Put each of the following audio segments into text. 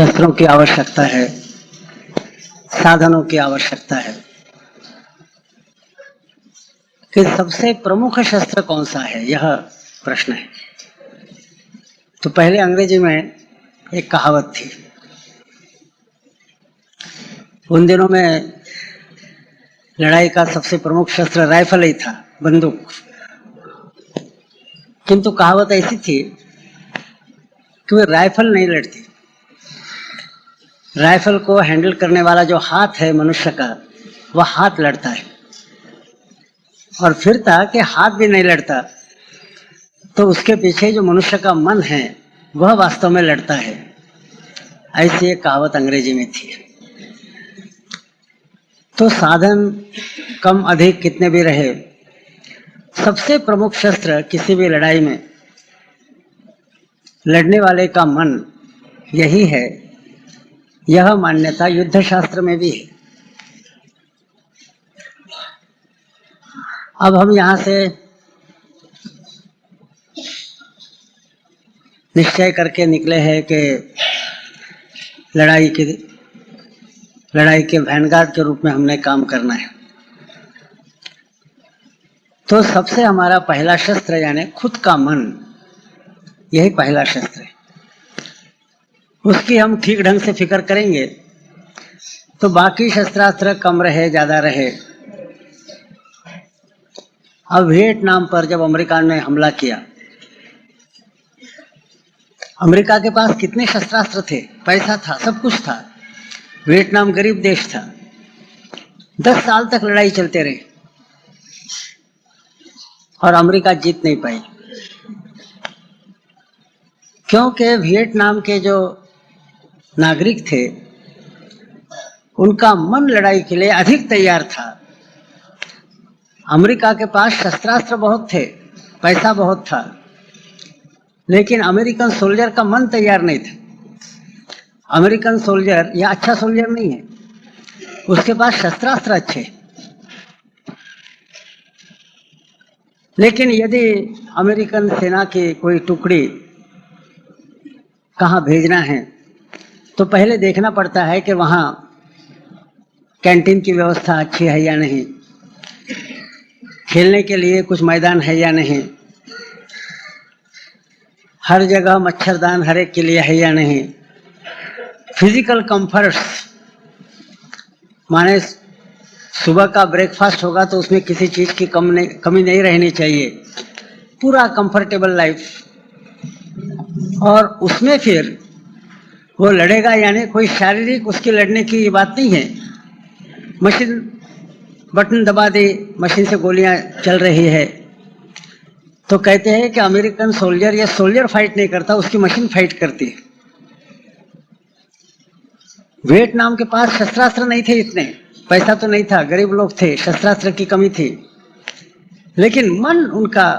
शस्त्रों की आवश्यकता है, साधनों की आवश्यकता है कि सबसे प्रमुख शस्त्र कौन सा है, यह प्रश्न है। तो पहले अंग्रेजी में एक कहावत थी, उन दिनों में लड़ाई का सबसे प्रमुख शस्त्र राइफल ही था, बंदूक। किंतु कहावत ऐसी थी कि वो राइफल नहीं लड़ती, राइफल को हैंडल करने वाला जो हाथ है मनुष्य का, वह हाथ लड़ता है। और फिर था कि हाथ भी नहीं लड़ता तो उसके पीछे जो मनुष्य का मन है वह वास्तव में लड़ता है। ऐसी एक कहावत अंग्रेजी में थी। तो साधन कम अधिक कितने भी रहे, सबसे प्रमुख शस्त्र किसी भी लड़ाई में लड़ने वाले का मन यही है। यह मान्यता युद्ध शास्त्र में भी है। अब हम यहाँ से निश्चय करके निकले हैं कि लड़ाई के वैनगार्ड के रूप में हमने काम करना है। तो सबसे हमारा पहला शस्त्र यानी खुद का मन, यही पहला शस्त्र है। उसकी हम ठीक ढंग से फिक्र करेंगे तो बाकी शस्त्रास्त्र कम रहे ज्यादा रहे। अब वियतनाम पर जब अमेरिका ने हमला किया, अमेरिका के पास कितने शस्त्रास्त्र थे, पैसा था, सब कुछ था। वियतनाम गरीब देश था। 10 साल तक लड़ाई चलते रही और अमेरिका जीत नहीं पाई, क्योंकि वियतनाम के जो नागरिक थे उनका मन लड़ाई के लिए अधिक तैयार था। अमेरिका के पास शस्त्रास्त्र बहुत थे, पैसा बहुत था, लेकिन अमेरिकन सोल्जर का मन तैयार नहीं था। अमेरिकन सोल्जर या अच्छा सोल्जर नहीं है, उसके पास शस्त्रास्त्र अच्छे, लेकिन यदि अमेरिकन सेना की कोई टुकड़ी कहाँ भेजना है तो पहले देखना पड़ता है कि वहाँ कैंटीन की व्यवस्था अच्छी है या नहीं, खेलने के लिए कुछ मैदान है या नहीं, हर जगह मच्छरदान हर एक के लिए है या नहीं, फिजिकल कंफर्ट्स माने सुबह का ब्रेकफास्ट होगा तो उसमें किसी चीज की कमी नहीं रहनी चाहिए, पूरा कंफर्टेबल लाइफ। और उसमें फिर वो लड़ेगा, यानी कोई शारीरिक उसकी लड़ने की बात नहीं है। मशीन बटन दबा दे, मशीन से गोलियां चल रही है, तो कहते हैं कि अमेरिकन सोल्जर या सोल्जर फाइट नहीं करता, उसकी मशीन फाइट करती है। वियतनाम के पास शस्त्रास्त्र नहीं थे, इतने पैसा तो नहीं था, गरीब लोग थे, शस्त्रास्त्र की कमी थी, लेकिन मन उनका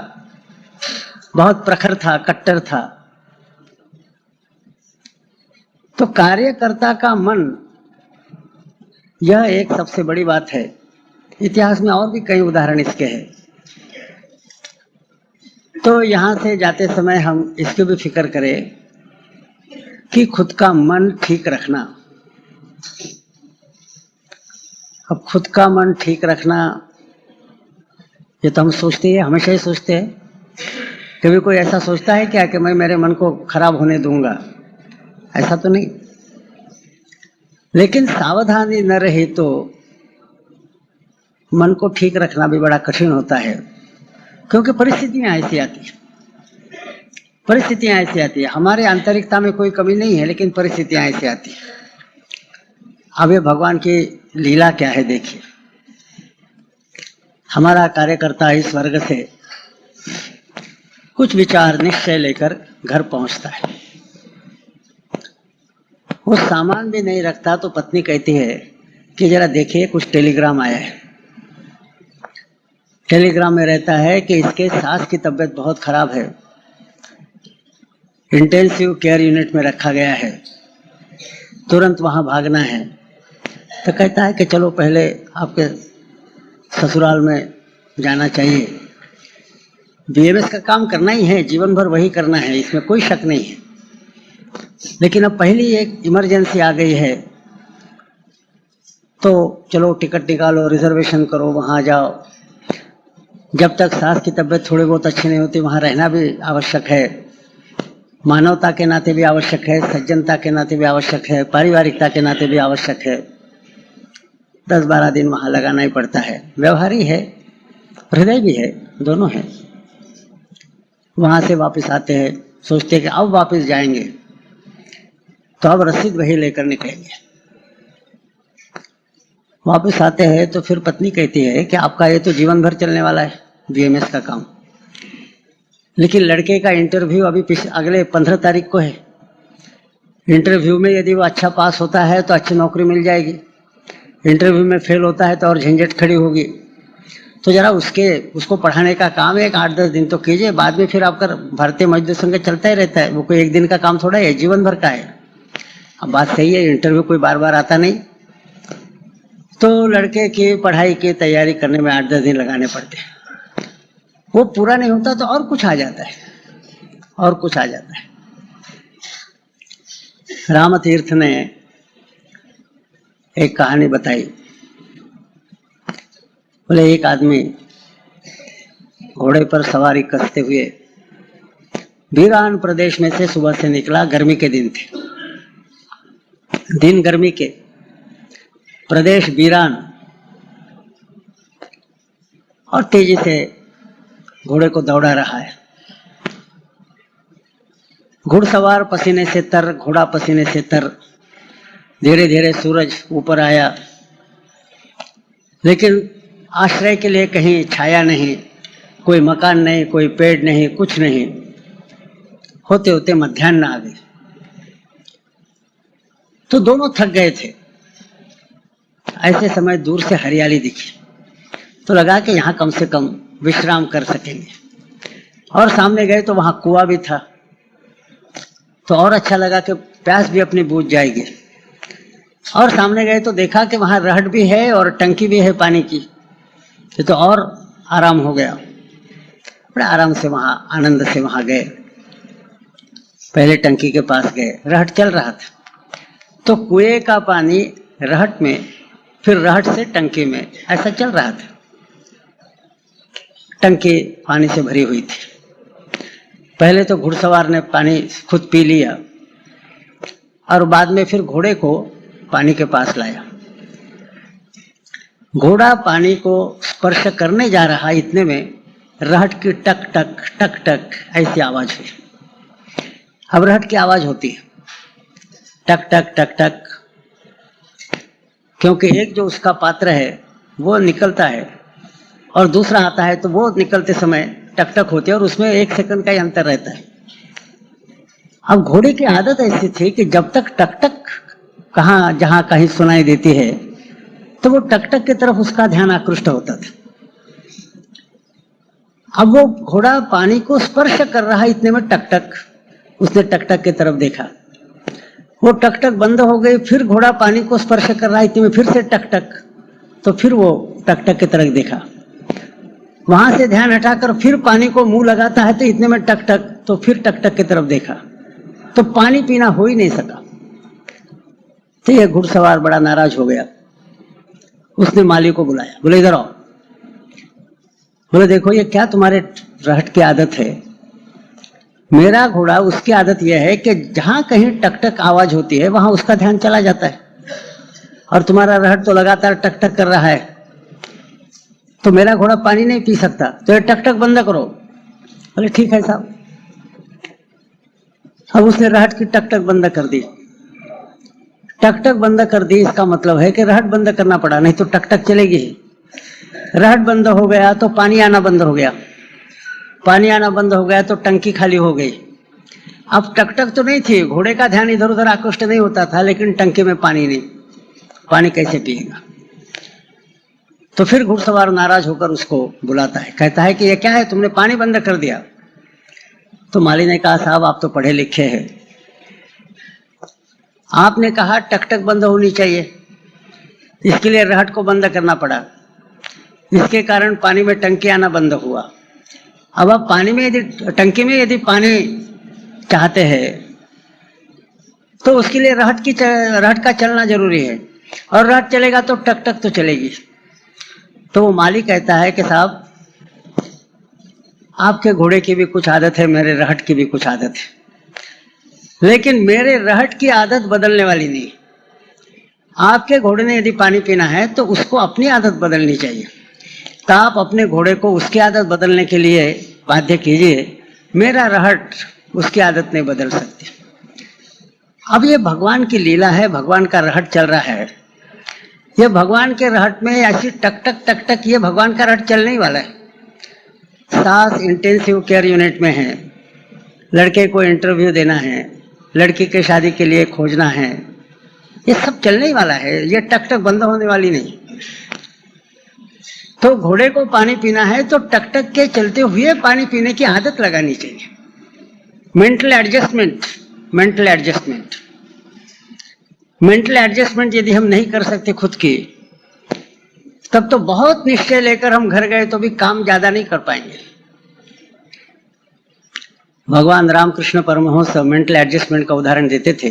बहुत प्रखर था, कट्टर था। तो कार्यकर्ता का मन, यह एक सबसे बड़ी बात है। इतिहास में और भी कई उदाहरण इसके हैं। तो यहाँ से जाते समय हम इसकी भी फिक्र करें कि खुद का मन ठीक रखना। अब खुद का मन ठीक रखना, ये तो हम सोचते हैं, हमेशा ही सोचते हैं। कभी कोई ऐसा सोचता है क्या कि मैं मेरे मन को खराब होने दूंगा? ऐसा तो नहीं। लेकिन सावधानी न रहे तो मन को ठीक रखना भी बड़ा कठिन होता है, क्योंकि परिस्थितियां ऐसी आती है। हमारे आंतरिकता में कोई कमी नहीं है, लेकिन परिस्थितियां ऐसी आती है। अब ये भगवान की लीला क्या है, देखिए। हमारा कार्यकर्ता इस वर्ग से कुछ विचार निश्चय लेकर घर पहुंचता है। वो सामान भी नहीं रखता तो पत्नी कहती है कि जरा देखिए कुछ टेलीग्राम आया है। टेलीग्राम में रहता है कि इसके सास की तबीयत बहुत खराब है, इंटेंसिव केयर यूनिट में रखा गया है, तुरंत वहां भागना है। तो कहता है कि चलो पहले आपके ससुराल में जाना चाहिए, बीएमएस का काम करना ही है, जीवन भर वही करना है, इसमें कोई शक नहीं है। लेकिन अब पहली एक इमरजेंसी आ गई है, तो चलो टिकट निकालो, रिजर्वेशन करो, वहाँ जाओ। जब तक सास की तबीयत थोड़ी बहुत अच्छी नहीं होती, वहाँ रहना भी आवश्यक है, मानवता के नाते भी आवश्यक है, सज्जनता के नाते भी आवश्यक है, पारिवारिकता के नाते भी आवश्यक है। 10-12 दिन वहाँ लगाना ही पड़ता है। व्यवहारी है, हृदय भी है, दोनों है। वहाँ से वापस आते हैं, सोचते हैं कि अब वापस जाएंगे, तो अब रसीद वही लेकर निकलेंगे। वापस आते हैं तो फिर पत्नी कहती है कि आपका ये तो जीवन भर चलने वाला है बीएमएस का काम, लेकिन लड़के का इंटरव्यू अभी अगले 15 तारीख को है। इंटरव्यू में यदि वो अच्छा पास होता है तो अच्छी नौकरी मिल जाएगी, इंटरव्यू में फेल होता है तो और झंझट खड़ी होगी। तो जरा उसको पढ़ाने का काम है, 8-10 दिन तो कीजिए, बाद में फिर आपका भारतीय मजदूर संघ चलता ही रहता है, वो कोई एक दिन का काम थोड़ा है, जीवन भर का है। अब बात सही है, इंटरव्यू कोई बार बार आता नहीं, तो लड़के की पढ़ाई की तैयारी करने में 8-10 दिन लगाने पड़ते हैं। वो पूरा नहीं होता तो और कुछ आ जाता है, और कुछ आ जाता है। रामतीर्थ ने एक कहानी बताई। बोले एक आदमी घोड़े पर सवारी करते हुए वीरान प्रदेश में से सुबह से निकला। गर्मी के दिन थे, दिन गर्मी के, प्रदेश वीरान, और तेजी से घोड़े को दौड़ा रहा है। घुड़सवार पसीने से तर, घोड़ा पसीने से तर। धीरे धीरे सूरज ऊपर आया, लेकिन आश्रय के लिए कहीं छाया नहीं, कोई मकान नहीं, कोई पेड़ नहीं, कुछ नहीं। होते होते मध्याह्न आ गई, तो दोनों थक गए थे। ऐसे समय दूर से हरियाली दिखी, तो लगा कि यहाँ कम से कम विश्राम कर सकेंगे। और सामने गए तो वहाँ कुआं भी था, तो और अच्छा लगा कि प्यास भी अपनी बुझ जाएगी। और सामने गए तो देखा कि वहाँ रहट भी है और टंकी भी है पानी की, तो और आराम हो गया। बड़े आराम से वहाँ, आनंद से वहाँ गए। पहले टंकी के पास गए, रहट चल रहा था, तो कुएं का पानी रहट में, फिर रहट से टंकी में, ऐसा चल रहा था। टंकी पानी से भरी हुई थी। पहले तो घुड़सवार ने पानी खुद पी लिया, और बाद में फिर घोड़े को पानी के पास लाया। घोड़ा पानी को स्पर्श करने जा रहा, इतने में रहट की टक टक टक टक ऐसी आवाज हुई। अब रहट की आवाज होती है टक टक टक टक, क्योंकि एक जो उसका पात्र है वो निकलता है और दूसरा आता है, तो वो निकलते समय टक टक होती है, और उसमें 1 सेकंड का ही अंतर रहता है। अब घोड़े की आदत ऐसी थी कि जब तक टक टक जहां कहीं सुनाई देती है, तो वो टक टक की तरफ उसका ध्यान आकृष्ट होता था। अब वो घोड़ा पानी को स्पर्श कर रहा, इतने में टक टक, उसने टक टक की तरफ देखा, वो टक टक बंद हो गई। फिर घोड़ा पानी को स्पर्श कर रहा, इतने में फिर से टक टक, तो फिर वो टक टक की तरफ देखा। वहां से ध्यान हटाकर फिर पानी को मुंह लगाता है, तो इतने में टक टक, तो फिर टक टक की तरफ देखा, तो पानी पीना हो ही नहीं सका। तो यह घुड़सवार बड़ा नाराज हो गया। उसने माली को बुलाया, बोले इधर आओ। बोले देखो, ये क्या तुम्हारे रहट की आदत है? मेरा घोड़ा, उसकी आदत यह है कि जहां कहीं टक टक आवाज होती है वहां उसका ध्यान चला जाता है, और तुम्हारा रहट तो लगातार टक टक कर रहा है, तो मेरा घोड़ा पानी नहीं पी सकता, तो ये टक टक बंद करो। बोले ठीक है साहब। अब उसने रहट की टक टक बंद कर दी। टक टक बंद कर दी, इसका मतलब है कि रहट बंद करना पड़ा, नहीं तो टक टक चलेगी ही। रहट बंद हो गया तो पानी आना बंद हो गया, पानी आना बंद हो गया तो टंकी खाली हो गई। अब टक टक तो नहीं थी, घोड़े का ध्यान इधर उधर आकृष्ट नहीं होता था, लेकिन टंकी में पानी नहीं, पानी कैसे पिएगा? तो फिर घुड़सवार नाराज होकर उसको बुलाता है, कहता है कि ये क्या है, तुमने पानी बंद कर दिया। तो माली ने कहा, साहब आप तो पढ़े लिखे हैं, आपने कहा टक टक बंद होनी चाहिए, इसके लिए रहट को बंद करना पड़ा, इसके कारण पानी में टंकी आना बंद हुआ। अब पानी में यदि, टंकी में यदि पानी चाहते हैं तो उसके लिए रहट का चलना जरूरी है, और रहट चलेगा तो टक टक तो चलेगी। तो वो मालिक कहता है कि साहब आपके घोड़े की भी कुछ आदत है, मेरे रहट की भी कुछ आदत है, लेकिन मेरे रहट की आदत बदलने वाली नहीं। आपके घोड़े ने यदि पानी पीना है तो उसको अपनी आदत बदलनी चाहिए, तो आप अपने घोड़े को उसकी आदत बदलने के लिए बाध्य कीजिए, मेरा रहट उसकी आदत नहीं बदल सकती। अब ये भगवान की लीला है, भगवान का रहट चल रहा है, ये भगवान के रहट में ऐसी टक टक ये भगवान का रहट चलने ही वाला है। सास इंटेंसिव केयर यूनिट में है, लड़के को इंटरव्यू देना है, लड़की के शादी के लिए खोजना है, ये सब चलने ही वाला है, ये टक टक बंद होने वाली नहीं। तो घोड़े को पानी पीना है तो टक टक के चलते हुए पानी पीने की आदत लगानी चाहिए। मेंटल एडजस्टमेंट यदि हम नहीं कर सकते खुद की, तब तो बहुत निश्चय लेकर हम घर गए तो भी काम ज्यादा नहीं कर पाएंगे। भगवान रामकृष्ण परमहंस मेंटल एडजस्टमेंट का उदाहरण देते थे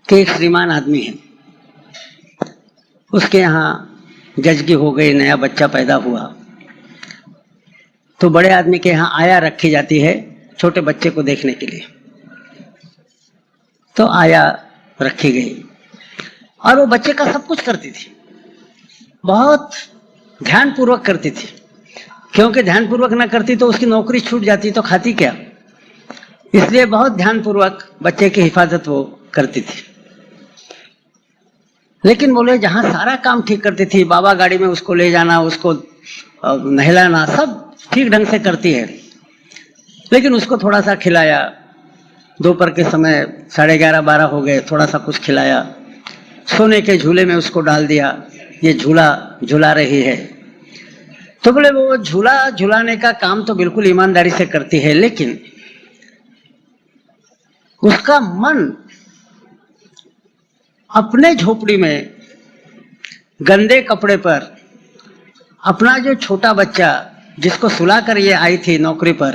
कि एक श्रीमान आदमी है, उसके यहाँ जजगी हो गई, नया बच्चा पैदा हुआ, तो बड़े आदमी के यहाँ आया रखी जाती है छोटे बच्चे को देखने के लिए। तो आया रखी गई और वो बच्चे का सब कुछ करती थी, बहुत ध्यानपूर्वक करती थी, क्योंकि ध्यानपूर्वक ना करती तो उसकी नौकरी छूट जाती तो खाती क्या, इसलिए बहुत ध्यानपूर्वक बच्चे की हिफाजत वो करती थी। लेकिन बोले जहां सारा काम ठीक करती थी, बाबा गाड़ी में उसको ले जाना, उसको नहलाना, सब ठीक ढंग से करती है, लेकिन उसको थोड़ा सा खिलाया, दोपहर के समय 11:30-12 हो गए, थोड़ा सा कुछ खिलाया, सोने के झूले में उसको डाल दिया, ये झूला झुला रही है। तो बोले वो झूला झुलाने का काम तो बिल्कुल ईमानदारी से करती है, लेकिन उसका मन अपने झोपड़ी में गंदे कपड़े पर अपना जो छोटा बच्चा जिसको सुला कर ये आई थी नौकरी पर,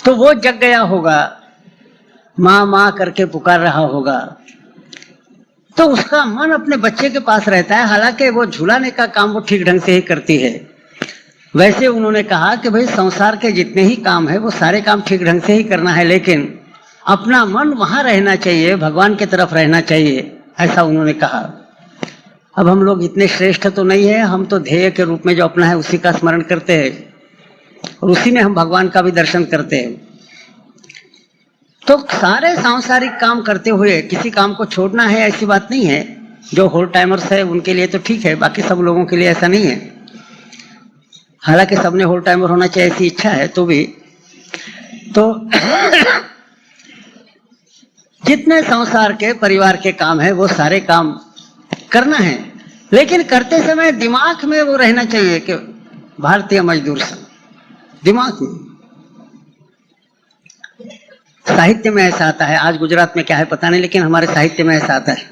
तो वो जग गया होगा, माँ माँ करके पुकार रहा होगा, तो उसका मन अपने बच्चे के पास रहता है, हालांकि वो झुलाने का काम वो ठीक ढंग से ही करती है। वैसे उन्होंने कहा कि भाई संसार के जितने ही काम है वो सारे काम ठीक ढंग से ही करना है, लेकिन अपना मन वहां रहना चाहिए, भगवान की तरफ रहना चाहिए, ऐसा उन्होंने कहा। अब हम लोग इतने श्रेष्ठ तो नहीं है, हम तो ध्येय के रूप में जो अपना है उसी का स्मरण करते हैं और उसी में हम भगवान का भी दर्शन करते हैं। तो सारे सांसारिक काम करते हुए किसी काम को छोड़ना है ऐसी बात नहीं है। जो होल टाइमर्स है उनके लिए तो ठीक है, बाकी सब लोगों के लिए ऐसा नहीं है। हालांकि सबने होल टाइमर होना चाहिए ऐसी इच्छा है, तो भी तो जितने संसार के परिवार के काम है वो सारे काम करना है, लेकिन करते समय दिमाग में वो रहना चाहिए कि भारतीय मजदूर संघ, दिमाग में। साहित्य में ऐसा आता है, आज गुजरात में क्या है पता नहीं, लेकिन हमारे साहित्य में ऐसा आता है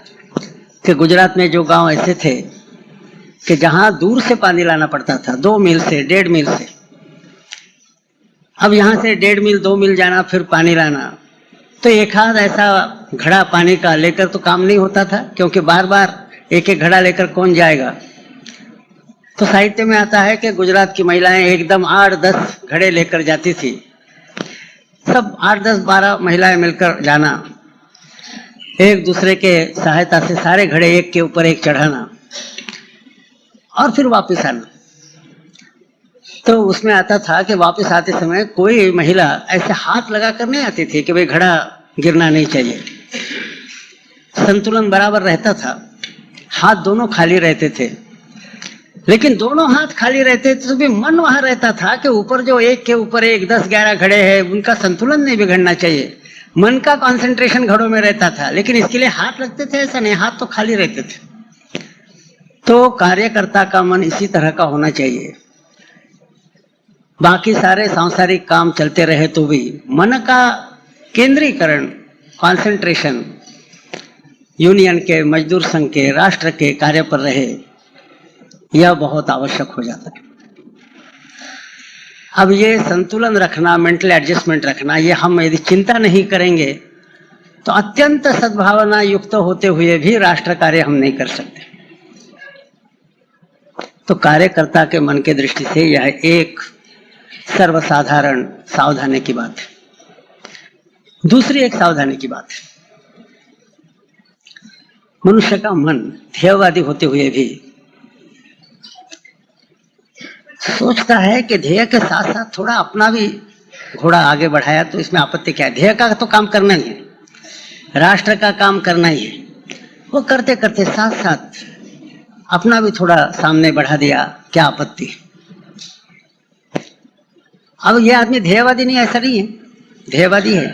कि गुजरात में जो गांव ऐसे थे कि जहां दूर से पानी लाना पड़ता था, 2 मील से 1.5 मील से, अब यहां से 1.5 मील 2 मील जाना फिर पानी लाना, तो एक हाथ ऐसा घड़ा पानी का लेकर तो काम नहीं होता था, क्योंकि बार बार एक एक घड़ा लेकर कौन जाएगा। तो साहित्य में आता है कि गुजरात की महिलाएं एकदम 8-10 घड़े लेकर जाती थी, सब 8-10-12 महिलाएं मिलकर जाना, एक दूसरे के सहायता से सारे घड़े एक के ऊपर एक चढ़ाना और फिर वापस आना। तो उसमें आता था कि वापस आते समय कोई महिला ऐसे हाथ लगा कर नहीं आती थी कि भाई घड़ा गिरना नहीं चाहिए, संतुलन बराबर रहता था, हाथ दोनों खाली रहते थे। लेकिन दोनों हाथ खाली रहते थे तो भी मन वहां रहता था कि ऊपर जो एक के ऊपर एक 10-11 घड़े हैं उनका संतुलन नहीं बिगड़ना चाहिए, मन का कंसंट्रेशन घड़ों में रहता था, लेकिन इसके लिए हाथ लगते थे ऐसा नहीं, हाथ तो खाली रहते थे। तो कार्यकर्ता का मन इसी तरह का होना चाहिए। बाकी सारे सांसारिक काम चलते रहे तो भी मन का केंद्रीकरण, कंसंट्रेशन यूनियन के, मजदूर संघ के, राष्ट्र के कार्य पर रहे, यह बहुत आवश्यक हो जाता है। अब ये संतुलन रखना, मेंटल एडजस्टमेंट रखना, ये हम यदि चिंता नहीं करेंगे तो अत्यंत सद्भावना युक्त होते हुए भी राष्ट्र कार्य हम नहीं कर सकते। तो कार्यकर्ता के मन के दृष्टि से यह एक सर्वसाधारण सावधानी की बात है। दूसरी एक सावधानी की बात है, मनुष्य का मन ध्येयवादी होते हुए भी सोचता है कि ध्येय के साथ साथ थोड़ा अपना भी घोड़ा आगे बढ़ाया तो इसमें आपत्ति क्या है। ध्येय का तो काम करना ही है, राष्ट्र का काम करना ही है, वो करते करते साथ साथ अपना भी थोड़ा सामने बढ़ा दिया, क्या आपत्ति। अब ये आदमी ध्येयवादी नहीं, ऐसा नहीं है, ध्येयवादी है।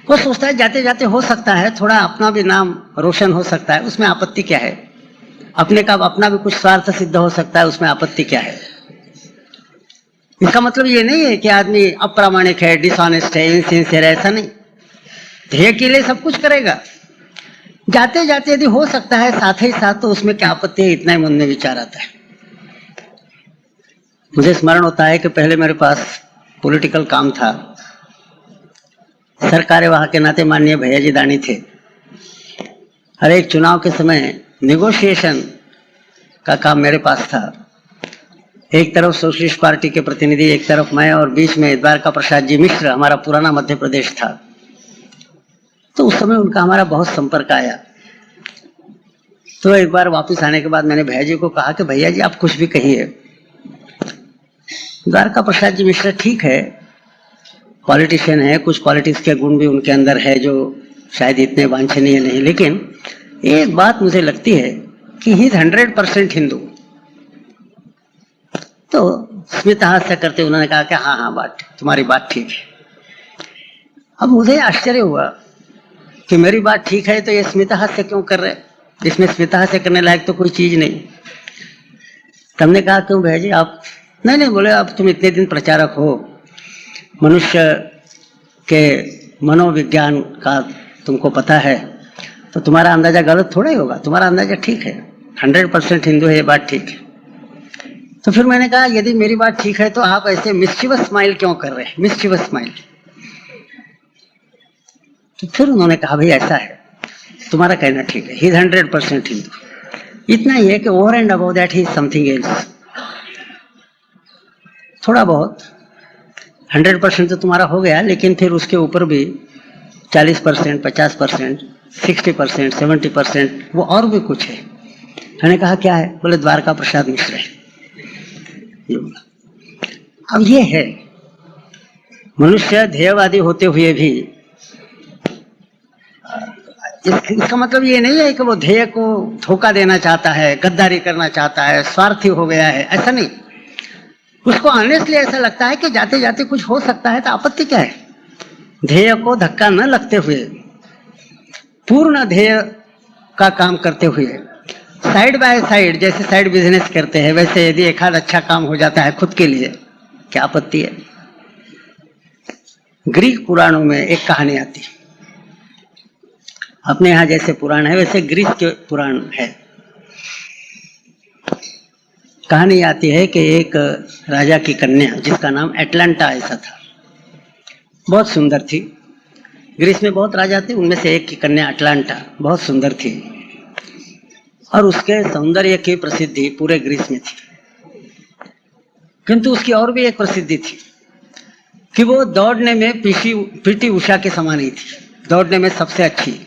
वो सोचता है जाते जाते हो सकता है थोड़ा अपना भी नाम रोशन हो सकता है, उसमें आपत्ति क्या है। अपने का अपना भी कुछ स्वार्थ सिद्ध हो सकता है, उसमें आपत्ति क्या है। इसका मतलब ये नहीं है कि आदमी अप्रामाणिक है, डिसऑनेस्ट है, इनसिंसियर है, ऐसा नहीं। ध्येय के लिए सब कुछ करेगा, जाते जाते यदि हो सकता है साथ ही साथ तो उसमें क्या आपत्ति है, इतना ही मन में विचार आता है। मुझे स्मरण होता है कि पहले मेरे पास पॉलिटिकल काम था, सरकार वहां के नाते माननीय भैया जी दानी थे। हर एक चुनाव के समय निगोशिएशन का काम मेरे पास था। एक तरफ सोशलिस्ट पार्टी के प्रतिनिधि, एक तरफ मैं, और बीच में द्वारका प्रसाद जी मिश्र, हमारा पुराना मध्य प्रदेश था। तो उस समय उनका हमारा बहुत संपर्क आया। तो एक बार वापस आने के बाद मैंने भैया जी को कहा कि भैया जी आप कुछ भी कहिए, द्वारका प्रसाद जी मिश्र ठीक है, पॉलिटिशियन है, कुछ पॉलिटिक्स के गुण भी उनके अंदर है जो शायद इतने वांछनीय नहीं, लेकिन एक बात मुझे लगती है कि ही 100% हिंदू। तो स्मित हास्य करते उन्होंने कहा कि हाँ हाँ बात, तुम्हारी बात ठीक है। अब मुझे आश्चर्य हुआ कि मेरी बात ठीक है तो ये स्मित हास्य क्यों कर रहे, इसमें स्मित हास्य करने लायक तो कोई चीज नहीं। तुमने कहा क्यों भैया जी आप, नहीं बोले अब तुम इतने दिन प्रचारक हो, मनुष्य के मनोविज्ञान का तुमको पता है, तो तुम्हारा अंदाजा गलत थोड़ा ही होगा, तुम्हारा अंदाजा ठीक है, 100% हिंदू है, ये बात ठीक है। तो फिर मैंने कहा यदि मेरी बात ठीक है तो आप ऐसे मिस्चीवस स्माइल क्यों कर रहे हैं, मिस्चीवस स्माइल। तो फिर उन्होंने कहा भाई ऐसा है, तुम्हारा कहना ठीक है, ही 100% हिंदू। इतना ही है कि over and above that he is something else. थोड़ा बहुत 100% तो तुम्हारा हो गया, लेकिन फिर उसके ऊपर भी 40%, 50%, 60%, 70% वो और भी कुछ है। मैंने कहा क्या है, बोले द्वारका प्रसाद मिश्र है। अब ये है, मनुष्य ध्येयवादी होते हुए भी इसका मतलब ये नहीं है कि वो ध्येय को धोखा देना चाहता है, गद्दारी करना चाहता है, स्वार्थी हो गया है, ऐसा नहीं। उसको ऑनेस्टली ऐसा लगता है कि जाते जाते कुछ हो सकता है तो आपत्ति क्या है। ध्येय को धक्का न लगते हुए, पूर्ण ध्येय का काम करते हुए, साइड बाय साइड जैसे साइड बिजनेस करते हैं वैसे यदि एक आध अच्छा काम हो जाता है खुद के लिए, क्या आपत्ति है। ग्रीक पुराणों में एक कहानी आती है, अपने यहाँ जैसे पुराण है वैसे ग्रीस के पुराण है। कहानी आती है कि एक राजा की कन्या जिसका नाम एटलांटा ऐसा था, बहुत सुंदर थी। ग्रीस में बहुत राजा थे, उनमें से एक की कन्या एटलांटा बहुत सुंदर थी और उसके सौंदर्य की प्रसिद्धि पूरे ग्रीस में थी। किंतु उसकी और भी एक प्रसिद्धि थी कि वो दौड़ने में पीटी उषा के समान ही थी, दौड़ने में सबसे अच्छी,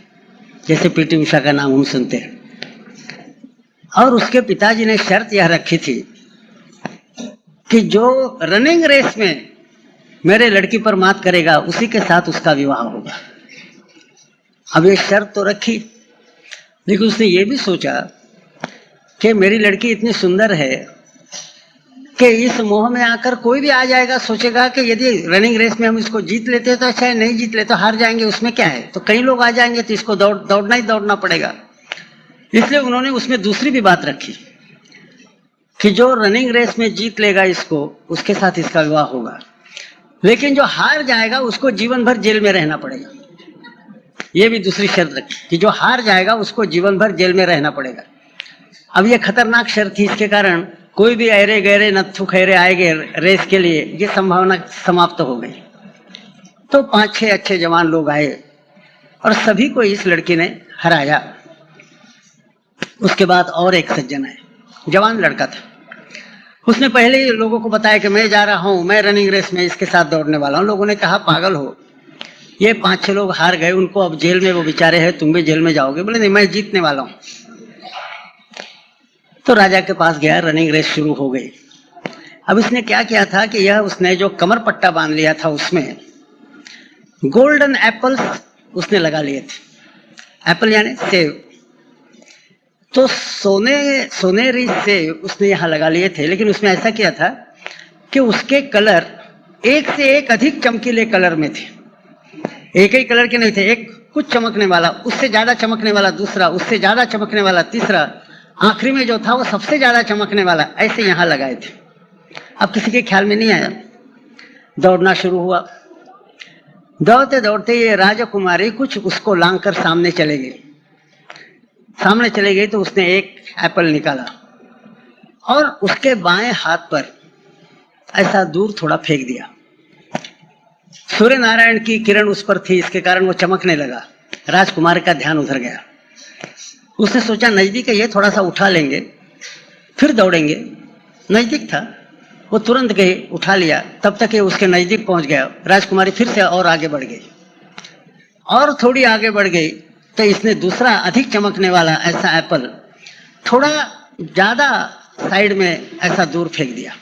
जैसे पीटी उषा का नाम हम सुनते हैं। और उसके पिताजी ने शर्त यह रखी थी कि जो रनिंग रेस में मेरे लड़की पर मात करेगा उसी के साथ उसका विवाह होगा। अब ये शर्त तो रखी, लेकिन उसने ये भी सोचा कि मेरी लड़की इतनी सुंदर है कि इस मोह में आकर कोई भी आ जाएगा, सोचेगा कि यदि रनिंग रेस में हम इसको जीत लेते हैं तो अच्छा है, नहीं जीत ले तो हार जाएंगे, उसमें क्या है। तो कई लोग आ जाएंगे तो इसको दौड़ना ही दौड़ना पड़ेगा। इसलिए उन्होंने उसमें दूसरी भी बात रखी कि जो रनिंग रेस में जीत लेगा इसको, उसके साथ इसका विवाह होगा, लेकिन जो हार जाएगा उसको जीवन भर जेल में रहना पड़ेगा। ये भी दूसरी शर्त रखी कि जो हार जाएगा उसको जीवन भर जेल में रहना पड़ेगा। अब ये खतरनाक शर्त थी, इसके कारण कोई भी ऐरे गहरे नत्थु खैरे आएंगे रेस के लिए, ये संभावना समाप्त हो गई। तो 5-6 अच्छे जवान लोग आए और सभी को इस लड़की ने हराया। उसके बाद और एक सज्जन है, जवान लड़का था, उसने पहले ही लोगों को बताया कि मैं जा रहा हूं, मैं रनिंग रेस में इसके साथ दौड़ने वाला हूं। लोगों ने कहा पागल हो, ये 5-6 लोग हार गए, उनको अब जेल में वो बेचारे हैं, तुम भी जेल में जाओगे। बोले नहीं, मैं जीतने वाला हूं। तो राजा के पास गया, रनिंग रेस शुरू हो गई। अब इसने क्या किया था कि यह उसने जो कमर पट्टा बांध लिया था उसमें गोल्डन एप्पल्स उसने लगा लिए थे। एप्पल यानी सेब, तो सोनेरी सेब उसने यहाँ लगा लिए थे। लेकिन उसमें ऐसा किया था कि उसके कलर एक से एक अधिक चमकीले कलर में थे। एक ही कलर के नहीं थे, एक कुछ चमकने वाला, उससे ज्यादा चमकने वाला दूसरा, उससे ज्यादा चमकने वाला तीसरा, आखिरी में जो था वो सबसे ज्यादा चमकने वाला, ऐसे यहाँ लगाए थे। अब किसी के ख्याल में नहीं आया, दौड़ना शुरू हुआ। दौड़ते दौड़ते ये राजकुमारी कुछ उसको लांग कर सामने चले गई। सामने चले गई तो उसने एक एप्पल निकाला और उसके बाएं हाथ पर ऐसा दूर थोड़ा फेंक दिया। सूर्य नारायण की किरण उस पर थी, इसके कारण वो चमकने लगा। राजकुमार का ध्यान उधर गया। उसने सोचा नजदीक है, ये थोड़ा सा उठा लेंगे फिर दौड़ेंगे। नजदीक था, वो तुरंत गई, उठा लिया। तब तक ये उसके नजदीक पहुंच गया। राजकुमारी फिर से और आगे बढ़ गई और थोड़ी आगे बढ़ गई तो इसने दूसरा अधिक चमकने वाला ऐसा एप्पल थोड़ा ज्यादा साइड में ऐसा दूर फेंक दिया।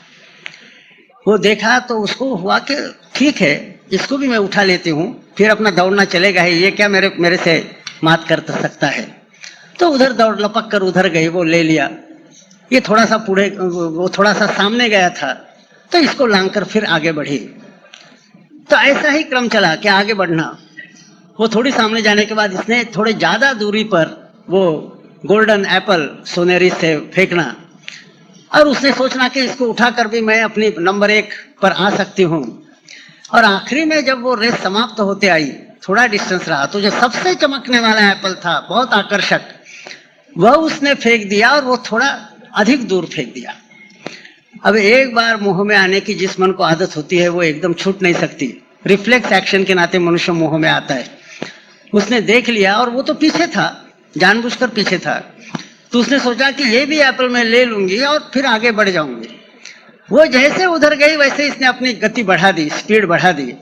वो देखा तो उसको हुआ कि ठीक है, इसको भी मैं उठा लेती हूँ, फिर अपना दौड़ना चलेगा ही, ये क्या मेरे से मात कर सकता है। तो उधर दौड़ लपक कर उधर गई, वो ले लिया। ये थोड़ा सा पूरे, वो थोड़ा सा सामने गया था तो इसको लांग कर फिर आगे बढ़ी। तो ऐसा ही क्रम चला कि आगे बढ़ना। वो थोड़ी सामने जाने के बाद इसने थोड़े ज्यादा दूरी पर वो गोल्डन एप्पल सोनेरी से फेंकना और उसने सोचना कि इसको उठाकर भी मैं अपनी नंबर 1 पर आ सकती हूँ। और आखिरी में जब वो रेस समाप्त होते आई, थोड़ा डिस्टेंस रहा, तो जो सबसे चमकने वाला एप्पल था, बहुत आकर्षक, वह उसने फेंक दिया और वो थोड़ा अधिक दूर फेंक दिया। अब एक बार मुंह में आने की जिस मन को आदत होती है वो एकदम छूट नहीं सकती। रिफ्लेक्स एक्शन के नाते मनुष्य मुंह में आता है। उसने देख लिया और वो तो पीछे था, जानबूझकर पीछे था। तो उसने सोचा कि ये भी एप्पल मैं ले लूंगी और फिर आगे बढ़ जाऊंगी। वो जैसे उधर गई वैसे इसने अपनी गति बढ़ा दी, स्पीड बढ़ा दी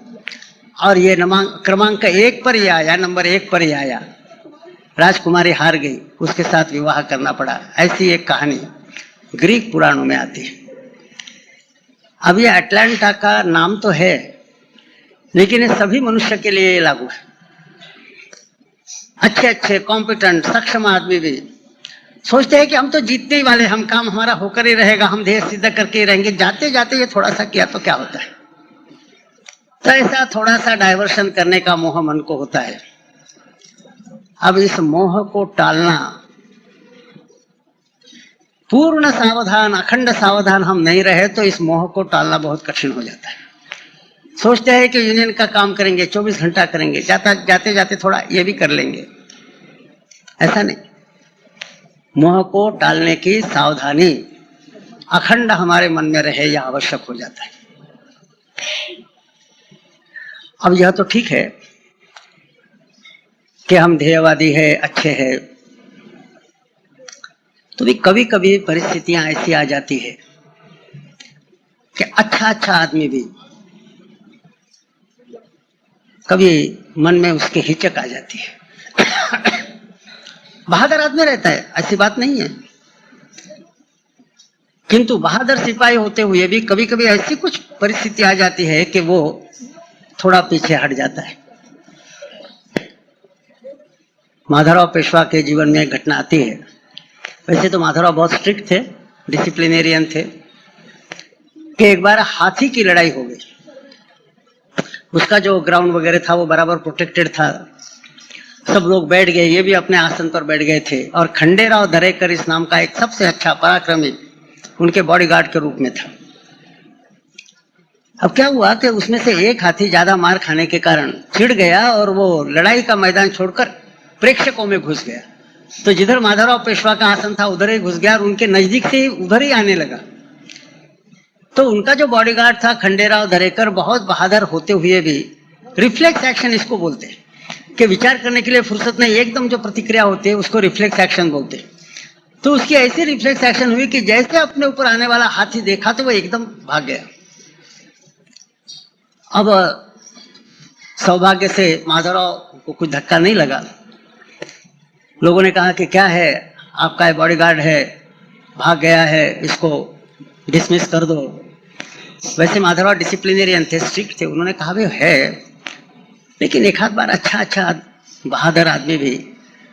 और ये क्रमांक 1 पर ही आया, नंबर 1 पर ही आया। राजकुमारी हार गई, उसके साथ विवाह करना पड़ा। ऐसी एक कहानी ग्रीक पुराणों में आती है। अब ये अटलांटा का नाम तो है, लेकिन ये सभी मनुष्य के लिए लागू है। अच्छे कॉम्पिटेंट सक्षम आदमी भी सोचते हैं कि हम तो जीतने ही वाले, हम काम हमारा होकर ही रहेगा, हम ध्येय सिद्ध करके ही रहेंगे। जाते जाते ये थोड़ा सा किया तो क्या होता है। तो ऐसा थोड़ा सा डाइवर्शन करने का मोह मन को होता है। अब इस मोह को टालना, पूर्ण सावधान, अखंड सावधान हम नहीं रहे तो इस मोह को टालना बहुत कठिन हो जाता है। सोचते हैं कि यूनियन का काम करेंगे, 24 घंटा करेंगे, जाते जाते थोड़ा ये भी कर लेंगे। ऐसा नहीं, मोह को टालने की सावधानी अखंड हमारे मन में रहे, यह आवश्यक हो जाता है। अब यह तो ठीक है कि हम ध्येयवादी है, अच्छे हैं, तो भी कभी कभी परिस्थितियां ऐसी आ जाती है कि अच्छा आदमी भी कभी मन में उसके हिचक आ जाती है। बहादुर आदमी रहता है, ऐसी बात नहीं है, किंतु बहादुर सिपाही होते हुए भी कभी कभी ऐसी कुछ परिस्थिति आ जाती है कि वो थोड़ा पीछे हट जाता है। माधवराव पेशवा के जीवन में एक घटना आती है। वैसे तो माधवराव बहुत स्ट्रिक्ट थे, डिसिप्लिनेरियन थे, कि एक बार हाथी की लड़ाई हो गई। उसका जो ग्राउंड वगैरह था वो बराबर प्रोटेक्टेड था। सब लोग बैठ गए, ये भी अपने आसन पर बैठ गए थे और खंडेराव दरेकर इस नाम का एक सबसे अच्छा पराक्रमी उनके बॉडीगार्ड के रूप में था। अब क्या हुआ कि उसमें से एक हाथी ज्यादा मार खाने के कारण चिढ़ गया और वो लड़ाई का मैदान छोड़कर प्रेक्षकों में घुस गया। तो जिधर माधवराव पेशवा का आसन था उधर ही घुस गया और उनके नजदीक से ही उधर ही आने लगा। तो उनका जो बॉडीगार्ड था खंडेराव दरेकर, बहुत बहादुर होते हुए भी रिफ्लेक्स एक्शन इसको बोलते हैं कि विचार करने के लिए फुर्सत नहीं, एकदम जो प्रतिक्रिया होती है उसको रिफ्लेक्स एक्शन बोलते हैं। तो उसकी ऐसी रिफ्लेक्स एक्शन हुई कि जैसे अपने ऊपर आने वाला हाथी देखा तो वो एकदम भाग गया। अब सौभाग्य से माधवराव को कुछ धक्का नहीं लगा। लोगों ने कहा कि क्या है, आपका बॉडीगार्ड है, भाग गया है, इसको डिसमिस कर दो। वैसे माधवराव डिसिप्लिनेरियन थे, स्ट्रिक्ट थे। उन्होंने कहा भाई है, लेकिन एक आध बार अच्छा बहादुर आदमी भी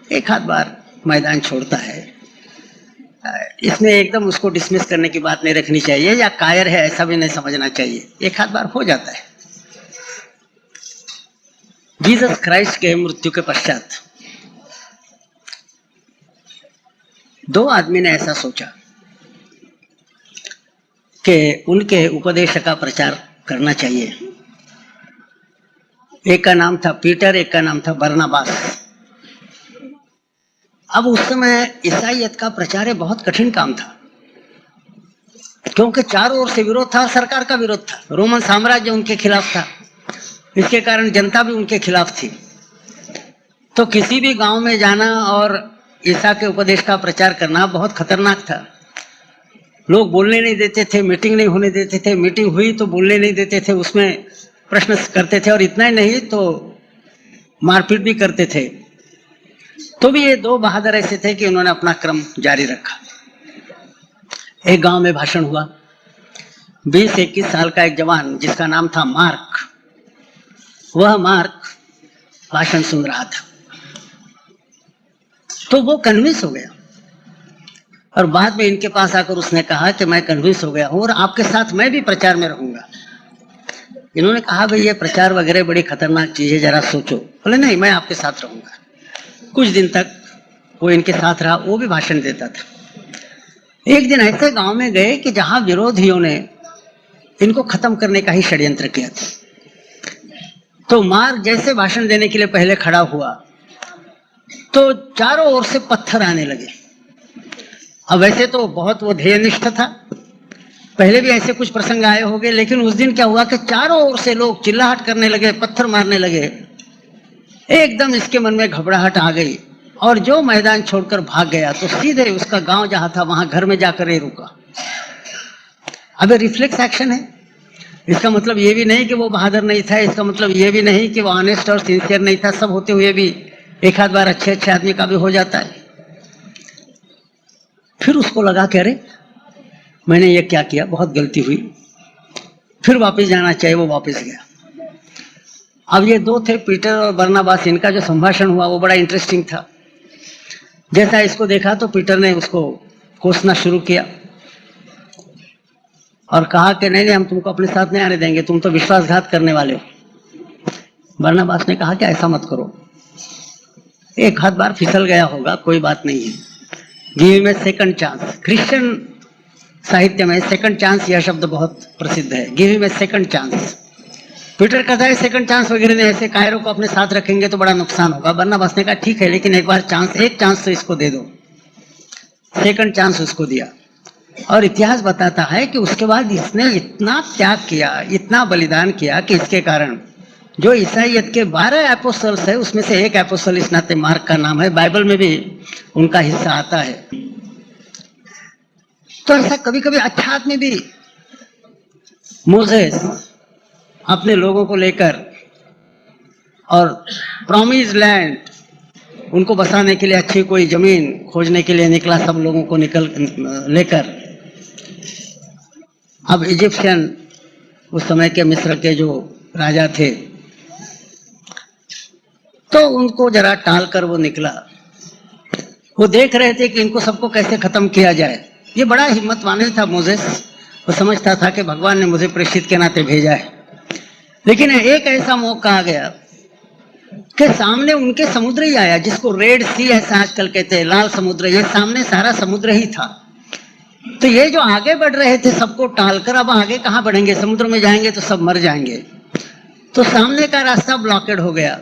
एक आध बार मैदान छोड़ता है, इसमें एकदम उसको डिसमिस करने की बात नहीं रखनी चाहिए, या कायर है ऐसा भी नहीं समझना चाहिए, एक आध बार हो जाता है। जीसस क्राइस्ट के मृत्यु के पश्चात दो आदमी ने ऐसा सोचा कि उनके उपदेश का प्रचार करना चाहिए। एक का नाम था पीटर, एक का नाम था बरनबास। अब उस समय ईसाईयत का प्रचार बहुत कठिन काम था, क्योंकि चारों ओर से विरोध था, सरकार का विरोध था, रोमन साम्राज्य उनके खिलाफ था, इसके कारण जनता भी उनके खिलाफ थी। तो किसी भी गांव में जाना और ईसा के उपदेश का प्रचार करना बहुत खतरनाक था। लोग बोलने नहीं देते थे, मीटिंग नहीं होने देते थे, मीटिंग हुई तो बोलने नहीं देते थे, उसमें प्रश्न करते थे, और इतना ही नहीं तो मारपीट भी करते थे। तो भी ये दो बहादुर ऐसे थे कि उन्होंने अपना क्रम जारी रखा। एक गांव में भाषण हुआ। 20-21 साल का एक जवान जिसका नाम था मार्क, वह मार्क भाषण सुन रहा था। तो वो कन्विंस हो गया, और बाद में इनके पास आकर उसने कहा कि मैं कन्विंस हो गया हूं और आपके साथ मैं भी प्रचार में रहूंगा। इन्होंने कहा भाई ये प्रचार वगैरह बड़ी खतरनाक चीज है, जरा सोचो। बोले नहीं, मैं आपके साथ रहूंगा। कुछ दिन तक वो इनके साथ रहा, वो भी भाषण देता था। एक दिन ऐसे गांव में गए कि जहां विरोधियों ने इनको खत्म करने का ही षड्यंत्र किया था। तो मार्क जैसे भाषण देने के लिए पहले खड़ा हुआ तो चारों ओर से पत्थर आने लगे। अब वैसे तो बहुत वो ध्येयनिष्ठ था, पहले भी ऐसे कुछ प्रसंग आए होंगे, लेकिन उस दिन क्या हुआ कि चारों ओर से लोग चिल्लाहट करने लगे, पत्थर मारने लगे। एकदम इसके मन में घबराहट आ गई और जो मैदान छोड़कर भाग गया तो सीधे उसका गांव जहां था वहां घर में जाकर ही रुका। अब रिफ्लेक्स एक्शन है, इसका मतलब ये भी नहीं कि वो बहादुर नहीं था, इसका मतलब ये भी नहीं कि वो ऑनेस्ट और सिंसियर नहीं था। सब होते हुए भी एक आध बार अच्छे आदमी का भी हो जाता है। फिर उसको लगा कि अरे मैंने ये क्या किया, बहुत गलती हुई, फिर वापस जाना चाहिए। वो वापस गया। अब ये दो थे पीटर और बरनबास, इनका जो संभाषण हुआ वो बड़ा इंटरेस्टिंग था। जैसा इसको देखा तो पीटर ने उसको कोसना शुरू किया और कहा कि नहीं हम तुमको अपने साथ नहीं आने देंगे, तुम तो विश्वासघात करने वाले हो। बरनबास ने कहा कि ऐसा मत करो, एक आध बार फिसल गया होगा, कोई बात नहीं है, गिव में सेकंड चांस। क्रिश्चियन साहित्य में सेकंड चांस यह शब्द बहुत प्रसिद्ध है, गिव में सेकंड चांस। पीटर कहता है सेकंड चांस वगैरह नहीं, ऐसे कायरों को अपने साथ रखेंगे तो बड़ा नुकसान होगा। बरनबास ने कहा ठीक है, लेकिन एक बार चांस, एक चांस तो इसको दे दो। सेकंड चांस उसको दिया और इतिहास बताता है कि उसके बाद इसने इतना त्याग किया, इतना बलिदान किया कि इसके कारण जो ईसाईयत के 12 एपोस्टल्स है उसमें से एक एपोस्टल इस नाते मार्क का नाम है, बाइबल में भी उनका हिस्सा आता है। तो ऐसा कभी कभी अच्छा आदमी भी, मोसेस अपने लोगों को लेकर और प्रॉमिस लैंड उनको बसाने के लिए अच्छी कोई जमीन खोजने के लिए निकला, सब लोगों को लेकर। अब इजिप्शियन उस समय के मिस्र के जो राजा थे तो उनको जरा टाल कर वो निकला। वो देख रहे थे कि इनको सबको कैसे खत्म किया जाए। ये बड़ा हिम्मतवान था मोसेस, वो समझता था कि भगवान ने मुझे प्रेषित के नाते भेजा है। लेकिन एक ऐसा मौका आ गया कि सामने उनके समुद्र ही आया, जिसको रेड सी ऐसा आजकल कहते हैं, लाल समुद्र, ये सामने सारा समुद्र ही था। तो ये जो आगे बढ़ रहे थे सबको टालकर, अब आगे कहाँ बढ़ेंगे, समुद्र में जाएंगे तो सब मर जाएंगे। तो सामने का रास्ता ब्लॉकेड हो गया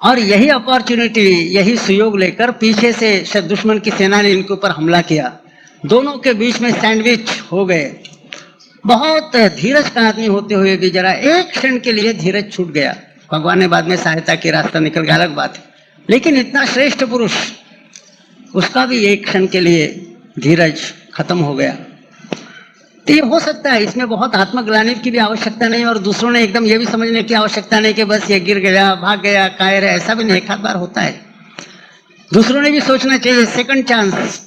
और यही अपॉर्चुनिटी, यही सुयोग लेकर पीछे से दुश्मन की सेना ने इनके ऊपर हमला किया। दोनों के बीच में सैंडविच हो गए। बहुत धीरज का आदमी होते हुए भी जरा एक क्षण के लिए धीरज छूट गया। भगवान ने बाद में सहायता की, रास्ता निकल गया, अलग बात है। लेकिन इतना श्रेष्ठ पुरुष, उसका भी एक क्षण के लिए धीरज खत्म हो गया। तो ये हो सकता है, इसमें बहुत आत्मग्लानि की भी आवश्यकता नहीं, और दूसरों ने एकदम ये भी समझने की आवश्यकता नहीं कि बस ये गिर गया, भाग गया, कायर है, ऐसा भी नहीं। एक आध बार होता है। दूसरों ने भी सोचना चाहिए सेकंड चांस,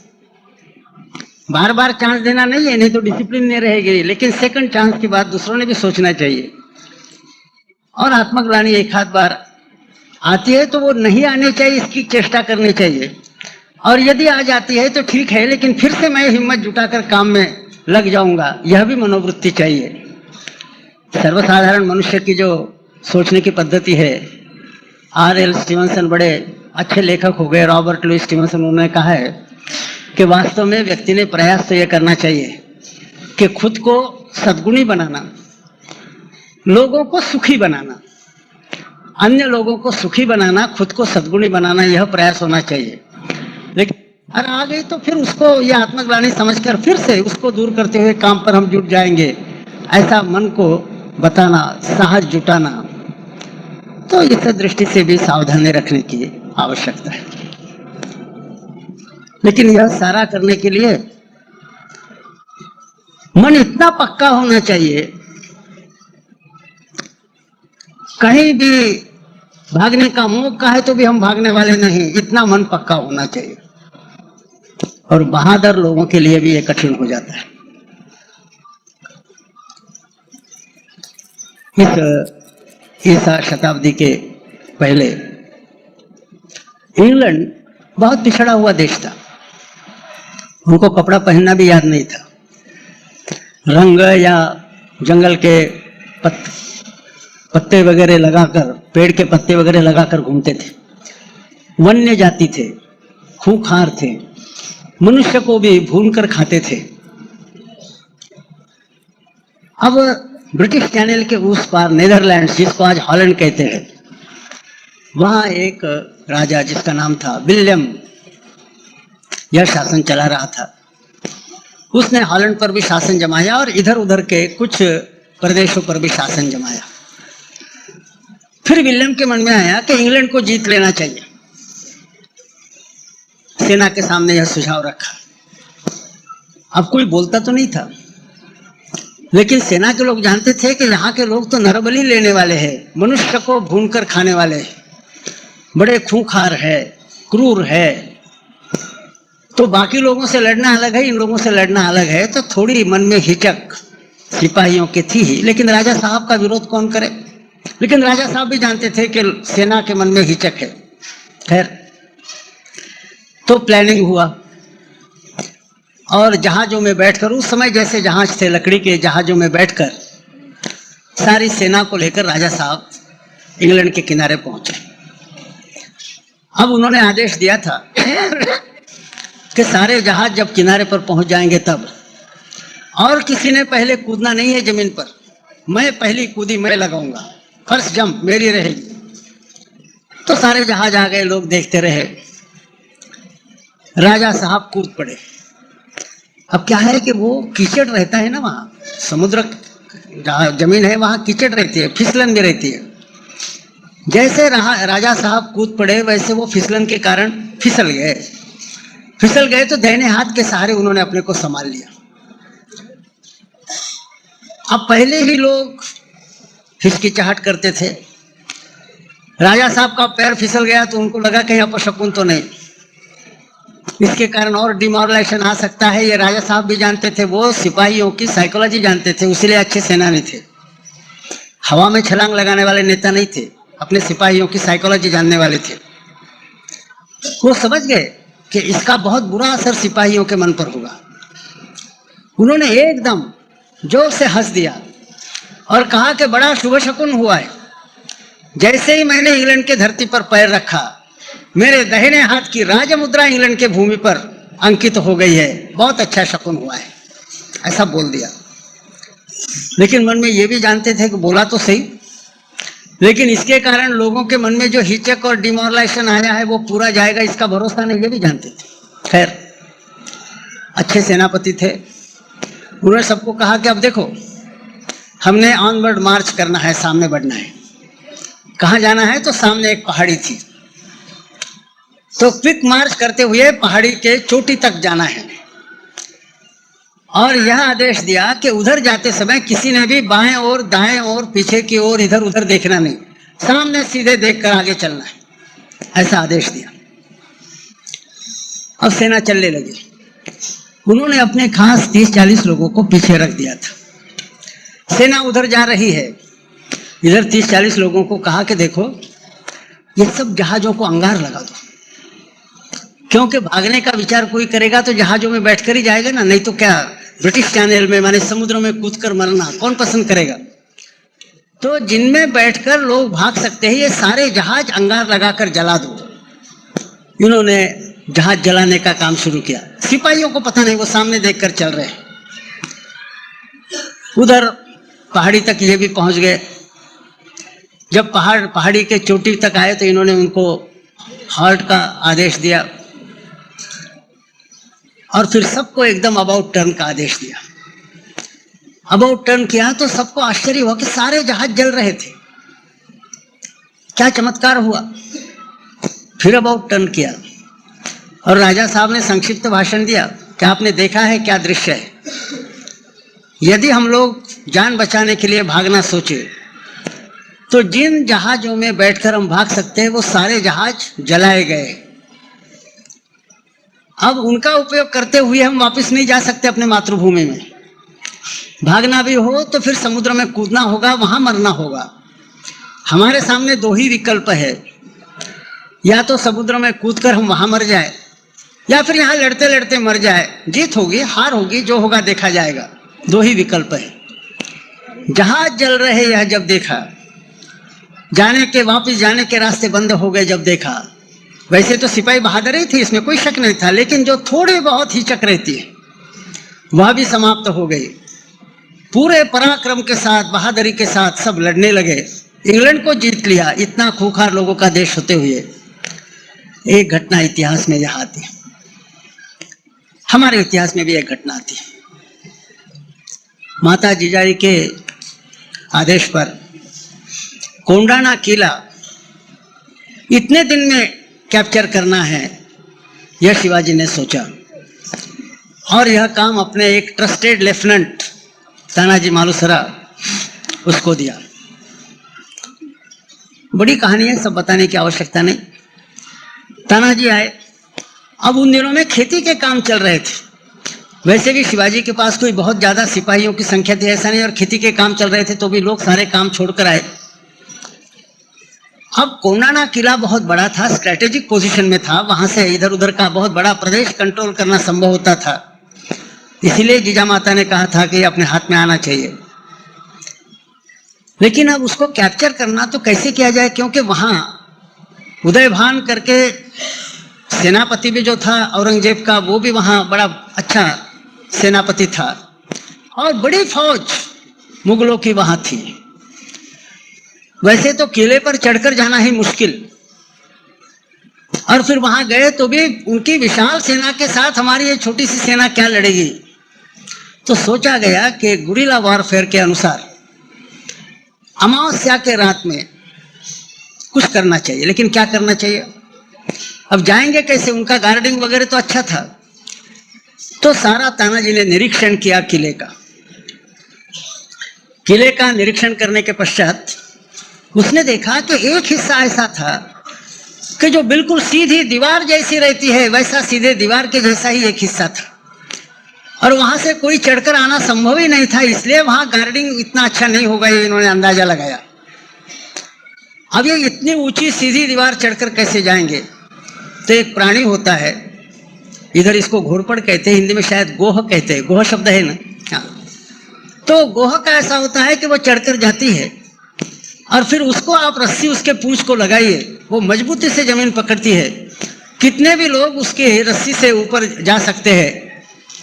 बार बार चांस देना नहीं है, नहीं तो डिसिप्लिन नहीं रहेगी। लेकिन सेकंड चांस की बात दूसरों ने भी सोचना चाहिए। और आत्मग्लानि एक आध बार आती है तो वो नहीं आनी चाहिए, इसकी चेष्टा करनी चाहिए। और यदि आ जाती है तो ठीक है, लेकिन फिर से मैं हिम्मत जुटाकर काम में लग जाऊंगा, यह भी मनोवृत्ति चाहिए। सर्वसाधारण मनुष्य की जो सोचने की पद्धति है, R.L. स्टीवनसन बड़े अच्छे लेखक हो गए, रॉबर्ट लुई स्टीवनसन, उन्होंने कहा है कि वास्तव में व्यक्ति ने प्रयास तो यह करना चाहिए कि खुद को सद्गुणी बनाना, लोगों को सुखी बनाना, अन्य लोगों को सुखी बनाना, खुद को सद्गुणी बनाना, यह प्रयास होना चाहिए। लेकिन अगर आ गई तो फिर उसको यह आत्मग्लानि समझकर फिर से उसको दूर करते हुए काम पर हम जुट जाएंगे, ऐसा मन को बताना, साहस जुटाना, तो इस दृष्टि से भी सावधानी रखने की आवश्यकता है। लेकिन यह सारा करने के लिए मन इतना पक्का होना चाहिए, कहीं भी भागने का मौका है तो भी हम भागने वाले नहीं, इतना मन पक्का होना चाहिए। और बहादुर लोगों के लिए भी ये कठिन हो जाता है। इस ईसा शताब्दी के पहले इंग्लैंड बहुत पिछड़ा हुआ देश था। उनको कपड़ा पहनना भी याद नहीं था। रंग या जंगल के पत्ते वगैरह लगाकर, पेड़ के पत्ते वगैरह लगाकर घूमते थे। वन्य जाति थे, खूंखार थे, मनुष्य को भी भून कर खाते थे। अब ब्रिटिश चैनल के उस पार नीदरलैंड्स, जिसको आज हॉलैंड कहते हैं, वहां एक राजा जिसका नाम था विलियम, यह शासन चला रहा था। उसने हॉलैंड पर भी शासन जमाया और इधर उधर के कुछ प्रदेशों पर भी शासन जमाया। फिर विलियम के मन में आया कि इंग्लैंड को जीत लेना चाहिए। सेना के सामने यह सुझाव रखा। अब कोई बोलता तो नहीं था, लेकिन सेना के लोग जानते थे कि यहाँ के लोग तो नरबली लेने वाले हैं, मनुष्य को भूनकर खाने वाले हैं, बड़े खूंखार है, क्रूर है। तो बाकी लोगों से लड़ना अलग है, इन लोगों से लड़ना अलग है। तो थोड़ी मन में हिचक सिपाहियों की थी ही, लेकिन राजा साहब का विरोध कौन करे। लेकिन राजा साहब भी जानते थे कि सेना के मन में हिचक है। खैर, तो प्लानिंग हुआ और जहाजों में बैठकर, उस समय जैसे जहाज थे लकड़ी के, जहाजों में बैठकर सारी सेना को लेकर राजा साहब इंग्लैंड के किनारे पहुंचे। अब उन्होंने आदेश दिया था कि सारे जहाज जब किनारे पर पहुंच जाएंगे तब, और किसी ने पहले कूदना नहीं है जमीन पर, मैं पहली कूदी मैं लगाऊंगा, फर्स्ट जंप मेरी रहेगी। तो सारे जहाज आ गए, लोग देखते रहे। राजा साहब कूद पड़े। अब क्या है कि वो कीचड़ रहता है ना, वहाँ समुद्र जमीन है, वहाँ कीचड़ रहती है, फिसलन भी रहती है। जैसे राजा साहब कूद पड़े, वैसे वो फिसलन के कारण फिसल गए तो दाहिने हाथ के सहारे उन्होंने अपने को संभाल लिया। अब पहले ही लोग हिचकिचाहट करते थे। राजा साहब का पैर फिसल गया तो उनको लगा कहीं अपशकुन तो नहीं, इसके कारण और डिमोरलाइजेशन आ सकता है। ये राजा साहब भी जानते थे, वो सिपाहियों की साइकोलॉजी जानते थे, इसलिए अच्छे सेनानी थे। हवा में छलांग लगाने वाले नेता नहीं थे, अपने सिपाहियों की साइकोलॉजी जानने वाले थे। वो समझ गए कि इसका बहुत बुरा असर सिपाहियों के मन पर होगा। उन्होंने एकदम जोर से हंस दिया और कहा कि बड़ा शुभ शकुन हुआ है, जैसे ही मैंने इंग्लैंड के धरती पर पैर रखा, मेरे दाहिने हाथ की राज मुद्रा इंग्लैंड के भूमि पर अंकित हो गई है, बहुत अच्छा शकुन हुआ है, ऐसा बोल दिया। लेकिन मन में ये भी जानते थे कि बोला तो सही, लेकिन इसके कारण लोगों के मन में जो हिचक और डिमोरलाइजेशन आया है वो पूरा जाएगा, इसका भरोसा नहीं, ये भी जानते थे। खैर, अच्छे सेनापति थे। उन्होंने सबको कहा कि अब देखो, हमने ऑनवर्ड मार्च करना है, सामने बढ़ना है। कहाँ जाना है? तो सामने एक पहाड़ी थी, तो क्विक मार्च करते हुए पहाड़ी के चोटी तक जाना है। और यह आदेश दिया कि उधर जाते समय किसी ने भी बाएं और दाएं और पीछे की ओर इधर उधर देखना नहीं, सामने सीधे देखकर आगे चलना है, ऐसा आदेश दिया। अब सेना चलने लगी। उन्होंने अपने खास 30-40 लोगों को पीछे रख दिया था। सेना उधर जा रही है, इधर 30-40 लोगों को कहा कि देखो, ये सब जहाजों को अंगार लगा दो, क्योंकि भागने का विचार कोई करेगा तो जहाजों में बैठकर ही जाएगा ना, नहीं तो क्या ब्रिटिश चैनल में माने समुद्र में कूदकर मरना कौन पसंद करेगा। तो जिनमें बैठकर लोग भाग सकते हैं, ये सारे जहाज अंगार लगाकर जला दो। इन्होंने जहाज जलाने का काम शुरू किया। सिपाहियों को पता नहीं, वो सामने देखकर चल रहे हैं। उधर पहाड़ी तक ये भी पहुंच गए। जब पहाड़ी के चोटी तक आए तो इन्होंने उनको हॉल्ट का आदेश दिया और फिर सबको एकदम अबाउट टर्न का आदेश दिया। अबाउट टर्न किया तो सबको आश्चर्य हुआ कि सारे जहाज जल रहे थे, क्या चमत्कार हुआ। फिर अबाउट टर्न किया और राजा साहब ने संक्षिप्त भाषण दिया कि आपने देखा है क्या दृश्य है। यदि हम लोग जान बचाने के लिए भागना सोचे तो जिन जहाजों में बैठकर हम भाग सकते हैं वो सारे जहाज जलाए गए। अब उनका उपयोग करते हुए हम वापस नहीं जा सकते अपने मातृभूमि में। भागना भी हो तो फिर समुद्र में कूदना होगा, वहां मरना होगा। हमारे सामने दो ही विकल्प है, या तो समुद्र में कूदकर हम वहां मर जाए, या फिर यहाँ लड़ते लड़ते मर जाए। जीत होगी हार होगी, जो होगा देखा जाएगा। दो ही विकल्प है। जहाज जल रहे यह जब देखा, वापिस जाने के रास्ते बंद हो गए जब देखा। वैसे तो सिपाही बहादुर ही थे, इसमें कोई शक नहीं था, लेकिन जो थोड़ी बहुत हिचक रहती है वह भी समाप्त हो गई। पूरे पराक्रम के साथ, बहादुरी के साथ सब लड़ने लगे। इंग्लैंड को जीत लिया, इतना खूंखार लोगों का देश होते हुए। एक घटना इतिहास में यहाँ आती है, हमारे इतिहास में भी एक घटना आती है। माता जिजाई के आदेश पर कोंडाना किला इतने दिन में कैप्चर करना है, यह शिवाजी ने सोचा और यह काम अपने एक ट्रस्टेड लेफ्टिनेंट तानाजी मालुसरा उसको दिया। बड़ी कहानी है, सब बताने की आवश्यकता नहीं। तानाजी आए। अब उन दिनों में खेती के काम चल रहे थे। वैसे भी शिवाजी के पास कोई बहुत ज्यादा सिपाहियों की संख्या थी ऐसा नहीं, और खेती के काम चल रहे थे तो भी लोग सारे काम छोड़कर आए। अब कोंडाना किला बहुत बड़ा था, स्ट्रेटेजिक पोजीशन में था, वहां से इधर उधर का बहुत बड़ा प्रदेश कंट्रोल करना संभव होता था। इसीलिए जिजामाता ने कहा था कि अपने हाथ में आना चाहिए। लेकिन अब उसको कैप्चर करना तो कैसे किया जाए, क्योंकि वहां उदयभान करके सेनापति भी जो था औरंगजेब का, वो भी वहां बड़ा अच्छा सेनापति था और बड़ी फौज मुगलों की वहां थी। वैसे तो किले पर चढ़कर जाना ही मुश्किल, और फिर वहां गए तो भी उनकी विशाल सेना के साथ हमारी ये छोटी सी सेना क्या लड़ेगी। तो सोचा गया कि गुरिल्ला वॉरफेयर के अनुसार अमावस्या के रात में कुछ करना चाहिए। लेकिन क्या करना चाहिए, अब जाएंगे कैसे, उनका गार्डिंग वगैरह तो अच्छा था। तो सारा तानाजी ने निरीक्षण किया किले का। किले का निरीक्षण करने के पश्चात उसने देखा कि एक हिस्सा ऐसा था कि जो बिल्कुल सीधी दीवार जैसी रहती है, वैसा सीधे दीवार के जैसा ही एक हिस्सा था, और वहां से कोई चढ़कर आना संभव ही नहीं था। इसलिए वहां गार्डिंग इतना अच्छा नहीं होगा, ये इन्होंने अंदाजा लगाया। अब ये इतनी ऊंची सीधी दीवार चढ़कर कैसे जाएंगे। तो एक प्राणी होता है, इधर इसको घोरपड़ कहते हैं, हिंदी में शायद गोह कहते हैं, गोह शब्द है ना। हाँ, तो गोह का ऐसा होता है कि वो चढ़कर जाती है और फिर उसको आप रस्सी उसके पूंछ को लगाइए, वो मजबूती से जमीन पकड़ती है। कितने भी लोग उसके रस्सी से ऊपर जा सकते हैं।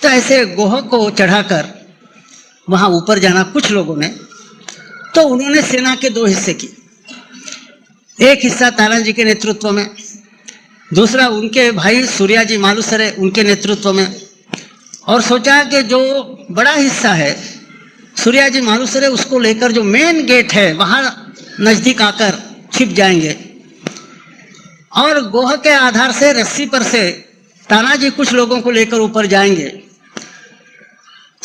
तो ऐसे गोह को चढ़ाकर वहां ऊपर जाना कुछ लोगों ने। तो उन्होंने सेना के दो हिस्से की, एक हिस्सा तानाजी के नेतृत्व में, दूसरा उनके भाई सूर्याजी मालुसरे उनके नेतृत्व में, और सोचा कि जो बड़ा हिस्सा है सूर्याजी मालुसरे उसको लेकर जो मेन गेट है वहां नजदीक आकर छिप जाएंगे और गोह के आधार से रस्सी पर से तानाजी कुछ लोगों को लेकर ऊपर जाएंगे।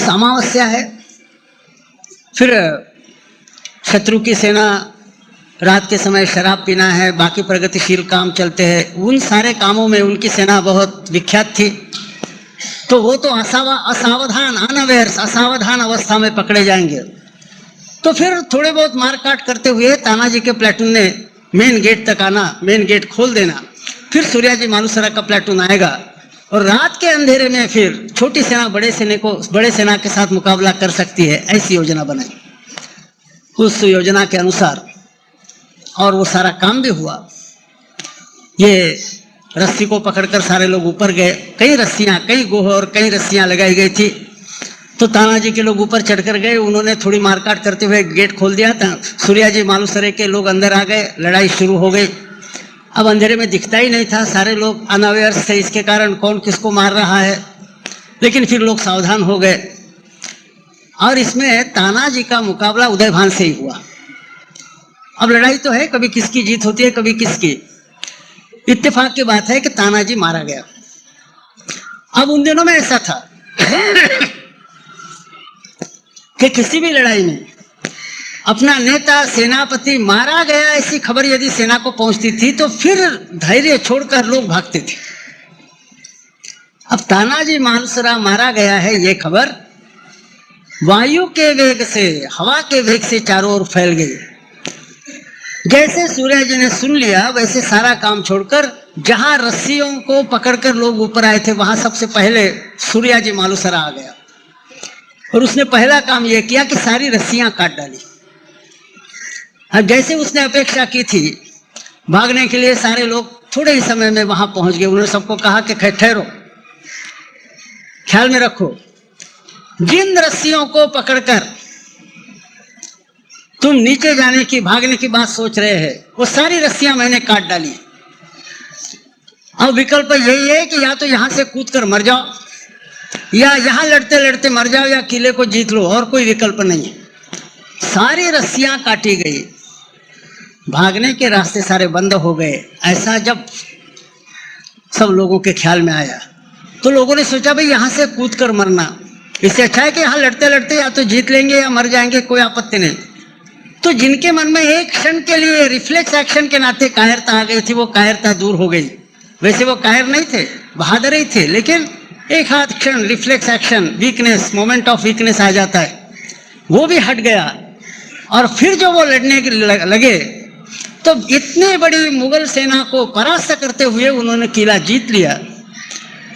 अमावस्या है, फिर शत्रु की सेना रात के समय शराब पीना है, बाकी प्रगतिशील काम चलते हैं, उन सारे कामों में उनकी सेना बहुत विख्यात थी। तो वो तो असावधान अनअवेयर असावधान अवस्था में पकड़े जाएंगे। तो फिर थोड़े बहुत मारकाट करते हुए तानाजी के प्लेटून ने मेन गेट तक आना, मेन गेट खोल देना, फिर सूर्याजी मालुसरा का प्लेटून आएगा और रात के अंधेरे में फिर छोटी सेना बड़े सेना के साथ मुकाबला कर सकती है, ऐसी योजना बनाई। उस योजना के अनुसार और वो सारा काम भी हुआ। ये रस्सी को पकड़कर सारे लोग ऊपर गए, कई गोह और कई रस्सियां लगाई गई थी। तो तानाजी के लोग ऊपर चढ़कर गए, उन्होंने थोड़ी मारकाट करते हुए गेट खोल दिया था। सूर्याजी मालुसरे के लोग अंदर आ गए, लड़ाई शुरू हो गई। अब अंधेरे में दिखता ही नहीं था, सारे लोग अनअवेयर थे इसके कारण कौन किसको मार रहा है, लेकिन फिर लोग सावधान हो गए और इसमें तानाजी का मुकाबला उदयभान से ही हुआ। अब लड़ाई तो है, कभी किसकी जीत होती है कभी किसकी। इत्तेफाक की बात है कि तानाजी मारा गया। अब उन दिनों में ऐसा था कि किसी भी लड़ाई में अपना नेता सेनापति मारा गया ऐसी खबर यदि सेना को पहुंचती थी तो फिर धैर्य छोड़कर लोग भागते थे। अब तानाजी मालुसरा मारा गया है ये खबर वायु के वेग से, हवा के वेग से चारों ओर फैल गई। जैसे सूर्याजी ने सुन लिया वैसे सारा काम छोड़कर जहां रस्सियों को पकड़कर लोग ऊपर आए थे वहां सबसे पहले सूर्याजी मालुसरा आ गया और उसने पहला काम यह किया कि सारी रस्सियां काट डाली। अब जैसे उसने अपेक्षा की थी भागने के लिए सारे लोग थोड़े ही समय में वहां पहुंच गए। उन्होंने सबको कहा कि ठहरो, ख्याल में रखो, जिन रस्सियों को पकड़कर तुम नीचे जाने की भागने की बात सोच रहे हैं वो सारी रस्सियां मैंने काट डाली। अब विकल्प यही है कि या तो यहां से कूदकर मर जाओ या यहां लड़ते लड़ते मर जाओ या किले को जीत लो, और कोई विकल्प नहीं है। सारी रस्सियां काटी गई, भागने के रास्ते सारे बंद हो गए। ऐसा जब सब लोगों के ख्याल में आया तो लोगों ने सोचा भाई यहां से कूदकर मरना इससे अच्छा है कि यहां लड़ते लड़ते या तो जीत लेंगे या मर जाएंगे, कोई आपत्ति नहीं। तो जिनके मन में एक क्षण के लिए रिफ्लेक्स एक्शन के नाते कायरता आ गई थी वो कायरता दूर हो गई। वैसे वो कायर नहीं थे, बहादुर ही थे, लेकिन एक हाथ क्षण reflex action, weakness, moment of weakness आ जाता है, वो भी हट गया। और फिर जो वो लड़ने के लगे तो इतनी बड़ी मुगल सेना को परास्त करते हुए उन्होंने किला जीत लिया।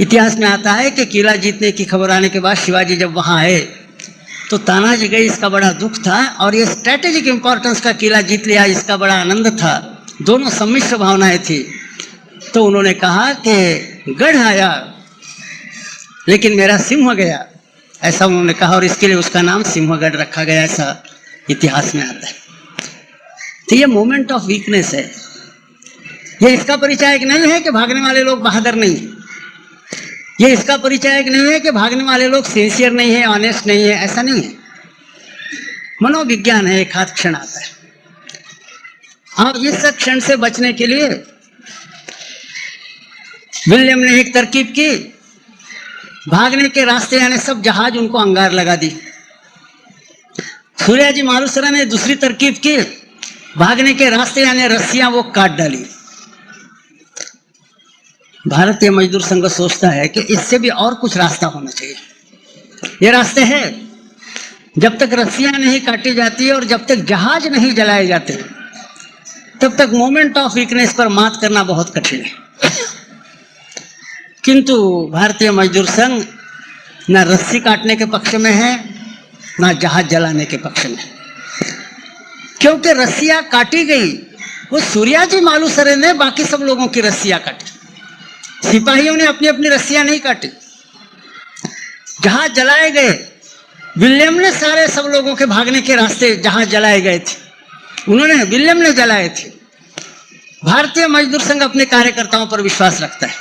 इतिहास में आता है कि किला जीतने की खबर आने के बाद शिवाजी जब वहां आए तो तानाजी गए, इसका बड़ा दुख था। और ये स्ट्रेटेजिक इंपॉर्टेंस का किला जीत लिया, इसका बड़ा आनंद था, दोनों सम्मिश्र भावनाएं थी। तो उन्होंने कहा कि गढ़ आया लेकिन मेरा सिंह गया, ऐसा उन्होंने कहा और इसके लिए उसका नाम सिंहगढ़ रखा गया, ऐसा इतिहास में आता है। तो ये मोमेंट ऑफ वीकनेस है। ये इसका परिचायक नहीं है कि भागने वाले लोग बहादुर नहीं है, ये इसका परिचायक नहीं है कि भागने वाले लोग सिंसियर नहीं है, ऑनेस्ट नहीं है, ऐसा नहीं है। मनोविज्ञान है, एक हाथ क्षण आता है। अब इस क्षण से बचने के लिए विलियम ने एक तरकीब की, भागने के रास्ते यानी सब जहाज उनको अंगार लगा दी। सूर्याजी मालुसरा ने दूसरी तरकीब की, भागने के रास्ते यानी रस्सियां वो काट डाली। भारतीय मजदूर संघ सोचता है कि इससे भी और कुछ रास्ता होना चाहिए। ये रास्ते हैं, जब तक रस्सियां नहीं काटी जाती और जब तक जहाज नहीं जलाए जाते तब तक मोमेंट ऑफ वीकनेस पर मात करना बहुत कठिन है। किंतु भारतीय मजदूर संघ न रस्सी काटने के पक्ष में है ना जहाज जलाने के पक्ष में, क्योंकि रस्सियां काटी गई, वो सूर्याजी मालुसरे ने बाकी सब लोगों की रस्सियां काटी, सिपाहियों ने अपनी अपनी रस्सियां नहीं काटी। जहाज जलाए गए, विलियम ने सारे सब लोगों के भागने के रास्ते जहाज जलाए गए थे, उन्होंने विलियम ने जलाए थे। भारतीय मजदूर संघ अपने कार्यकर्ताओं पर विश्वास रखता है,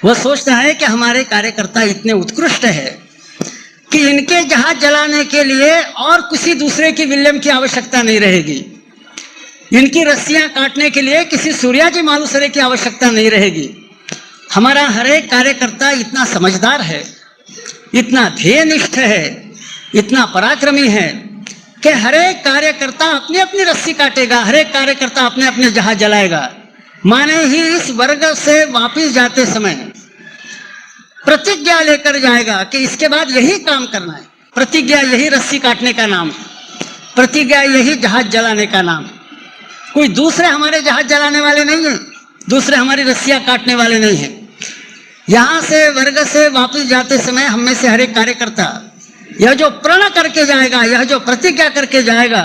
वो सोचता है कि हमारे कार्यकर्ता इतने उत्कृष्ट है कि इनके जहाज जलाने के लिए और किसी दूसरे की विलियम की आवश्यकता नहीं रहेगी, इनकी रस्सियां काटने के लिए किसी सूर्याजी मालुसरे की आवश्यकता नहीं रहेगी। हमारा हर एक कार्यकर्ता इतना समझदार है, इतना ध्येयनिष्ठ है, इतना पराक्रमी है कि हर एक कार्यकर्ता अपनी अपनी रस्सी काटेगा, हर एक कार्यकर्ता अपने अपने जहाज जलाएगा। माने ही इस वर्ग से वापिस जाते समय प्रतिज्ञा लेकर जाएगा कि इसके बाद यही काम करना है। प्रतिज्ञा यही रस्सी काटने का नाम है, प्रतिज्ञा यही जहाज जलाने का नाम है। कोई दूसरे हमारे जहाज जलाने वाले नहीं हैं, दूसरे हमारी रस्सियां काटने वाले नहीं हैं। यहाँ से वर्ग से वापस जाते समय हम में से हर एक कार्यकर्ता यह जो प्रण करके जाएगा, यह जो प्रतिज्ञा करके जाएगा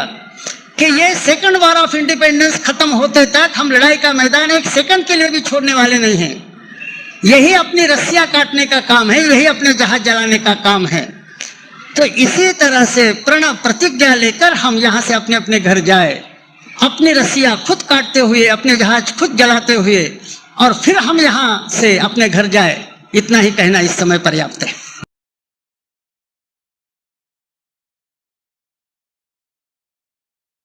कि ये सेकंड वॉर ऑफ इंडिपेंडेंस खत्म होते तक हम लड़ाई का मैदान एक सेकंड के लिए भी छोड़ने वाले नहीं हैं। यही अपनी रस्सियां काटने का काम है, यही अपने जहाज जलाने का काम है। तो इसी तरह से प्रण प्रतिज्ञा लेकर हम यहाँ से अपने अपने घर जाए, अपनी रस्सियां खुद काटते हुए, अपने जहाज खुद जलाते हुए, और फिर हम यहाँ से अपने घर जाए। इतना ही कहना इस समय पर्याप्त है।